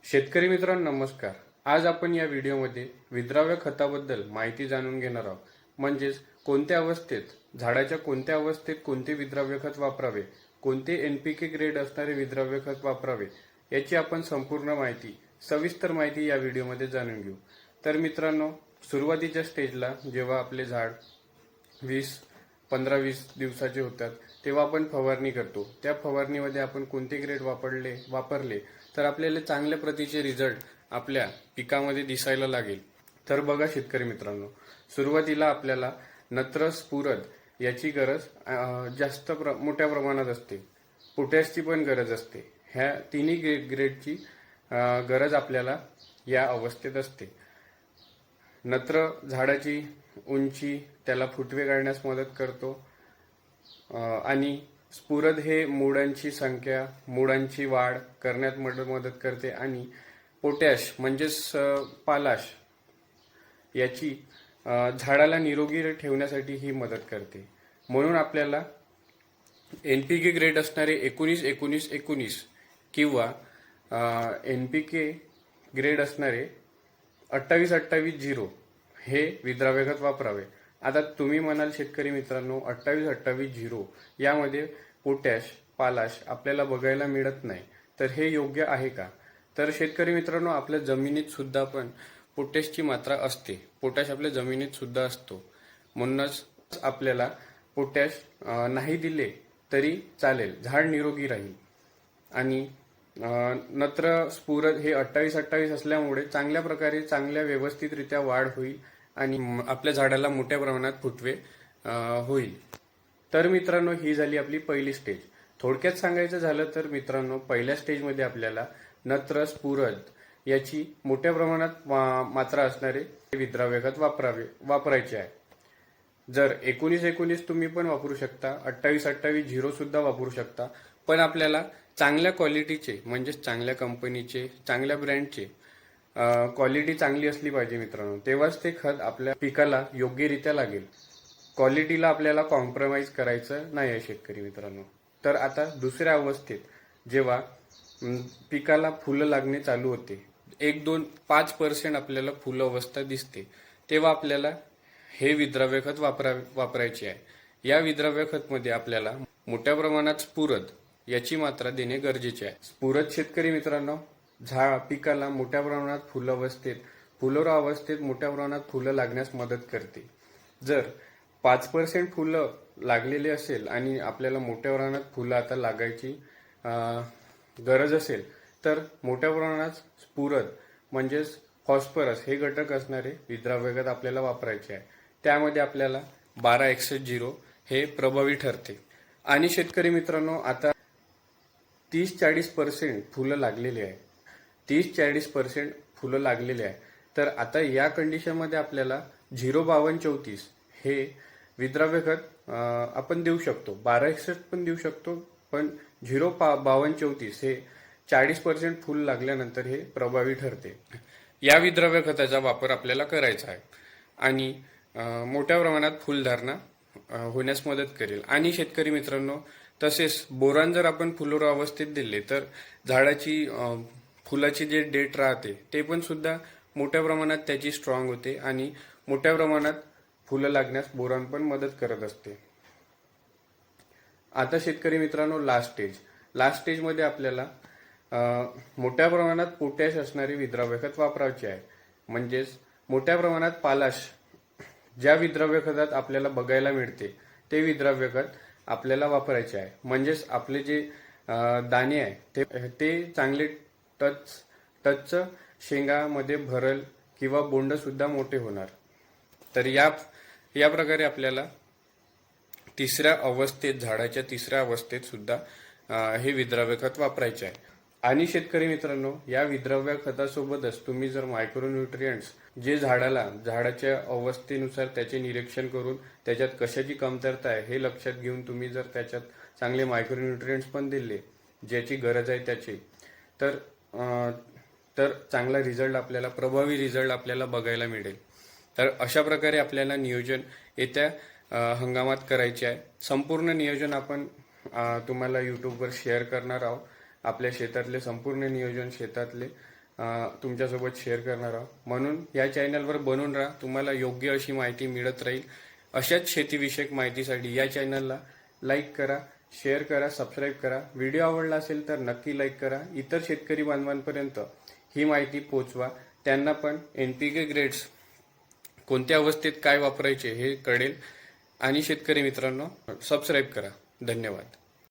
शेतकरी मित्रांनो नमस्कार. आज आपण या व्हिडिओमध्ये विद्राव्य खताबद्दल माहिती जाणून घेणार आहोत. म्हणजेच कोणत्या अवस्थेत झाडाच्या कोणत्या अवस्थेत कोणते विद्राव्य खत वापरावे, कोणते एनपीके ग्रेड असणारे विद्राव्य खत वापरावे याची आपण संपूर्ण माहिती सविस्तर माहिती या व्हिडिओमध्ये जाणून घेऊ. तर मित्रांनो, सुरुवातीच्या स्टेजला जेव्हा आपले झाड 15-20 दिवसाचे होतात तेव्हा आपण फवारणी करतो. त्या फवारणीमध्ये आपण कोणते ग्रेड वापरले तर आपल्याला चांगल्या प्रतीचे रिझल्ट आपल्या पिकामध्ये दिसायला लागेल. तर बघा शेतकरी मित्रांनो, सुरुवातीला आपल्याला नत्र, स्फुरद याची गरज मोठ्या प्रमाणात असते. पोटॅशची पण गरज असते. ह्या तिन्ही ग्रेडची गरज आपल्याला या अवस्थेत असते. नत्र झाडाची उंची, त्याला फुटवे काढण्यास मदत करतो आणि स्फुरद हे मुळांची संख्या, मुळांची वाढ करण्यात मदत करते आणि पोटॅश म्हणजेच पालाश याची झाडाला निरोगी ठेवण्यासाठी ही मदत करते. म्हणून आपल्याला एनपीके ग्रेड असणारे 19-19-19 किंवा एनपीके ग्रेड असणारे 28-28-0 हे विद्राव्य खत वापरावे. आता तुम्ही म्हणाल शेतकरी मित्रांनो, 28-28-0 यामध्ये पोटॅश, पालाश आपल्याला बघायला मिळत नाही, तर हे योग्य आहे का? तर शेतकरी मित्रांनो, आपल्या जमिनीत सुद्धा पण पोटॅशची मात्रा असते. पोटॅश आपल्या जमिनीत सुद्धा असतो. म्हणूनच आपल्याला पोटॅश नाही दिले तरी चालेल, झाड निरोगी राहील. आणि नत्र, स्फुरद हे 28-28 असल्यामुळे चांगल्या प्रकारे चांगल्या व्यवस्थितरित्या वाढ होईल आणि आपल्या झाडाला मोठ्या प्रमाणात फुटवे होईल. तर मित्रांनो, ही झाली आपली पहिली स्टेज. थोडक्यात सांगायचं झालं तर मित्रांनो, पहिल्या स्टेजमध्ये आपल्याला नत्र, स्फुरद याची मोठ्या प्रमाणात मात्रा असणारे विद्राव्य खत वापरायचे आहे. जर 19-19 तुम्ही पण वापरू शकता, 28-28-0 सुद्धा वापरू शकता, पण आपल्याला चांगल्या क्वालिटीचे म्हणजेच चांगल्या कंपनीचे, चांगल्या ब्रँडचे क्वालिटी चांगली असली पाहिजे मित्रांनो, तेव्हाच ते खत आपल्या पिकाला योग्यरित्या लागेल. क्वालिटीला आपल्याला कॉम्प्रोमाइज करायचं नाही आहे शेतकरी मित्रांनो. तर आता दुसऱ्या अवस्थेत जेव्हा पिकाला फुलं लागणे चालू होते, 1-2-5% आपल्याला फुलं अवस्था दिसते, तेव्हा आपल्याला हे विद्राव्य खत वापरायचे आहे. या विद्राव्य खतमध्ये आपल्याला मोठ्या प्रमाणात स्फुरद याची मात्रा देणे गरजेचे आहे. स्फुरद शेतकरी मित्रांनो, पिकाला मोठ्या प्रमाणात फुलोरा अवस्थेत मोठ्या प्रमाणात फुलं लागण्यास मदत करते. जर 5% फुलं लागलेले असेल आणि आपल्याला मोठ्या प्रमाणात फुलं आता लागायची गरज असेल तर मोठ्या प्रमाणात स्फुरद म्हणजेच फॉस्फरस हे घटक असणारे विद्राव्य खत आपल्याला वापरायचे आहे. त्यामध्ये आपल्याला 12-61-0 हे प्रभावी ठरते. आणि शेतकरी मित्रांनो, आता 30-40% फुलं लागलेली आहे. 30-40% फुलं लागलेले आहे. तर आता या कंडिशनमध्ये आपल्याला 0-52-34 हे विद्राव्य खत आपण देऊ शकतो. 12-61 पण देऊ शकतो, पण 0-52-34 हे 40% फुल लागल्यानंतर हे प्रभावी ठरते. या विद्राव्य खताचा वापर आपल्याला करायचा आहे आणि मोठ्या प्रमाणात फुलधारणा होण्यास मदत करेल. आणि शेतकरी मित्रांनो, तसेच बोरान जर आपण फुलोरा अवस्थेत दिले तर झाडाची फुलाची जे डेट राहते ते पण सुद्धा मोठ्या प्रमाणात त्याची स्ट्रॉंग होते आणि मोठ्या प्रमाणात फुलं लागण्यास बोरान पण मदत करत असते. आता शेतकरी मित्रांनो, लास्ट स्टेजमध्ये आपल्याला मोठ्या प्रमाणात पोटॅश असणारे विद्राव्य खत वापरायचे आहे. म्हणजेच मोठ्या प्रमाणात पालाश ज्या विद्राव्य खतात आपल्याला बघायला मिळते ते विद्राव्य खत आपल्याला वापरायचे आहे. म्हणजेच आपले जे दाणे आहे ते चांगले टच शेंगामध्ये भरल किंवा बोंड सुद्धा मोठे होणार. तर या प्रकारे आपल्याला झाडाच्या तिसऱ्या अवस्थेत सुद्धा हे विद्राव्य खत वापरायचे आहे. आणि शेतकरी मित्रांनो, या विद्राव्य खतासोबतच तुम्ही जर मायक्रोन्यूट्रिएंट्स जे झाडाच्या अवस्थेनुसार त्याचे निरीक्षण करून त्याच्यात कशाची कमतरता आहे हे लक्षात घेऊन तुम्ही जर त्याच्यात चांगले मायक्रोन्यूट्रिएंट्स पण दिले ज्याची गरज आहे त्याचे, तर चांगला रिझल्ट आपल्याला, प्रभावी रिझल्ट आपल्याला बघायला मिळेल. तर अशा प्रकारे आपल्याला नियोजन येत्या हंगामात करायचे आहे. संपूर्ण नियोजन आपण तुम्हाला यूट्यूबवर शेअर करणार आहोत. आपल्या शेतातले संपूर्ण नियोजन, शेतातले तुमच्यासोबत शेअर करणार आहोत. म्हणून या चॅनलवर बनून राहा, तुम्हाला योग्य अशी माहिती मिळत राहील. अशाच शेतीविषयक माहितीसाठी या चॅनलला लाईक करा, शेअर करा, सबस्क्राईब करा. व्हिडिओ आवडला असेल तर नक्की लाईक करा. इतर शेतकरी बांधवांपर्यंत ही माहिती पोहोचवा, त्यांना पण NPK ग्रेड्स कोणत्या अवस्थेत काय वापरायचे हे कळेल. आणि शेतकरी मित्रांनो, सबस्क्राईब करा. धन्यवाद.